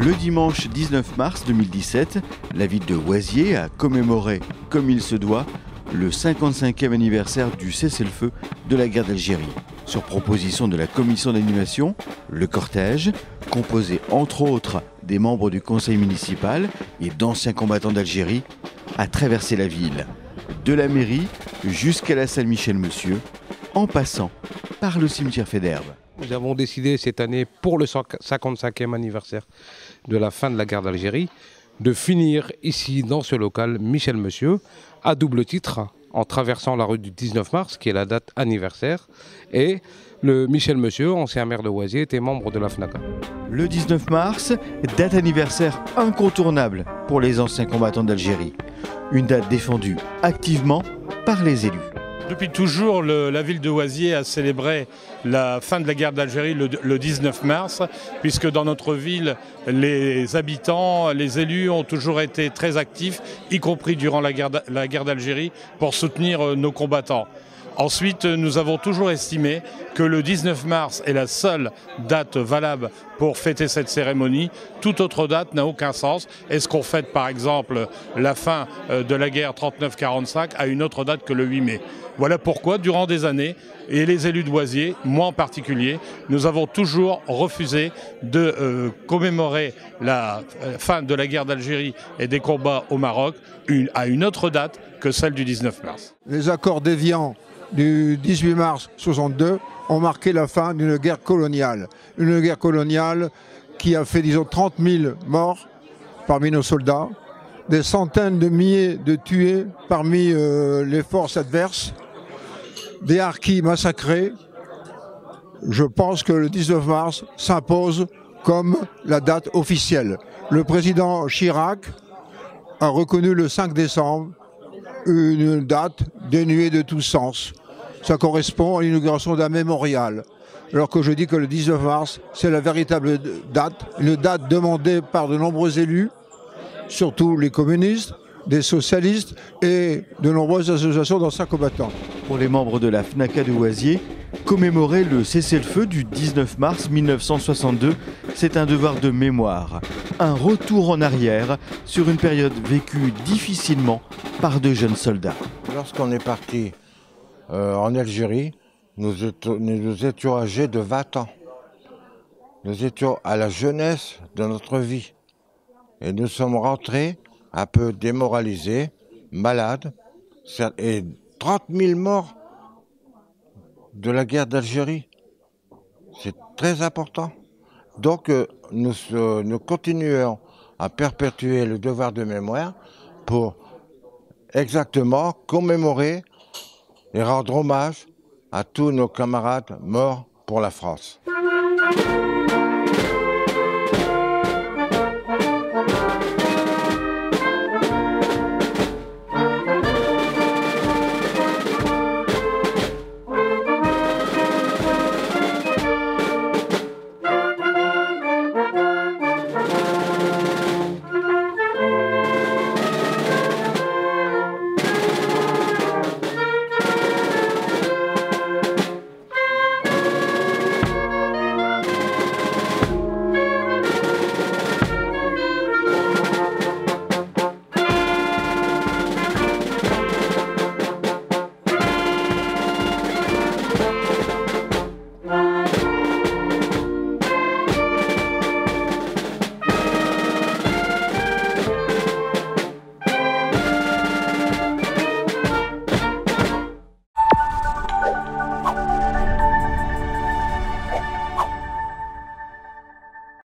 Le dimanche 19 mars 2017, la ville de Oisier a commémoré, comme il se doit, le 55e anniversaire du cessez-le-feu de la guerre d'Algérie. Sur proposition de la commission d'animation, le cortège, composé entre autres des membres du conseil municipal et d'anciens combattants d'Algérie, a traversé la ville, de la mairie jusqu'à la salle Michel-Monsieur, en passant par le cimetière Faidherbe. Nous avons décidé cette année, pour le 55e anniversaire de la fin de la guerre d'Algérie, de finir ici, dans ce local, Michel-Monsieur, à double titre, en traversant la rue du 19 mars, qui est la date anniversaire, et le Michel-Monsieur, ancien maire de Oisier, était membre de la FNACA. Le 19 mars, date anniversaire incontournable pour les anciens combattants d'Algérie. Une date défendue activement par les élus. Depuis toujours, la ville de Oisier a célébré la fin de la guerre d'Algérie le 19 mars, puisque dans notre ville, les habitants, les élus ont toujours été très actifs, y compris durant la guerre d'Algérie, pour soutenir nos combattants. Ensuite, nous avons toujours estimé que le 19 mars est la seule date valable pour fêter cette cérémonie. Toute autre date n'a aucun sens. Est-ce qu'on fête par exemple la fin de la guerre 39-45 à une autre date que le 8 mai? Voilà pourquoi, durant des années, et les élus d'Oisier, moi en particulier, nous avons toujours refusé de commémorer la fin de la guerre d'Algérie et des combats au Maroc à une autre date que celle du 19 mars. Les accords d'Évian du 18 mars 62 ont marqué la fin d'une guerre coloniale. Une guerre coloniale qui a fait, disons, 30 000 morts parmi nos soldats, des centaines de milliers de tués parmi les forces adverses, des harkis massacrés. Je pense que le 19 mars s'impose comme la date officielle. Le président Chirac a reconnu le 5 décembre une date dénuée de tout sens. Ça correspond à l'inauguration d'un mémorial. Alors que je dis que le 19 mars, c'est la véritable date, une date demandée par de nombreux élus, surtout les communistes, des socialistes et de nombreuses associations d'anciens combattants. Pour les membres de la FNACA de Oisier, commémorer le cessez-le-feu du 19 mars 1962, c'est un devoir de mémoire, un retour en arrière sur une période vécue difficilement par de jeunes soldats. Lorsqu'on est parti en Algérie, nous étions âgés de 20 ans. Nous étions à la jeunesse de notre vie. Et nous sommes rentrés un peu démoralisés, malades, et 30 000 morts de la guerre d'Algérie. C'est très important. Donc nous continuons à perpétuer le devoir de mémoire pour exactement commémorer et rendre hommage à tous nos camarades morts pour la France.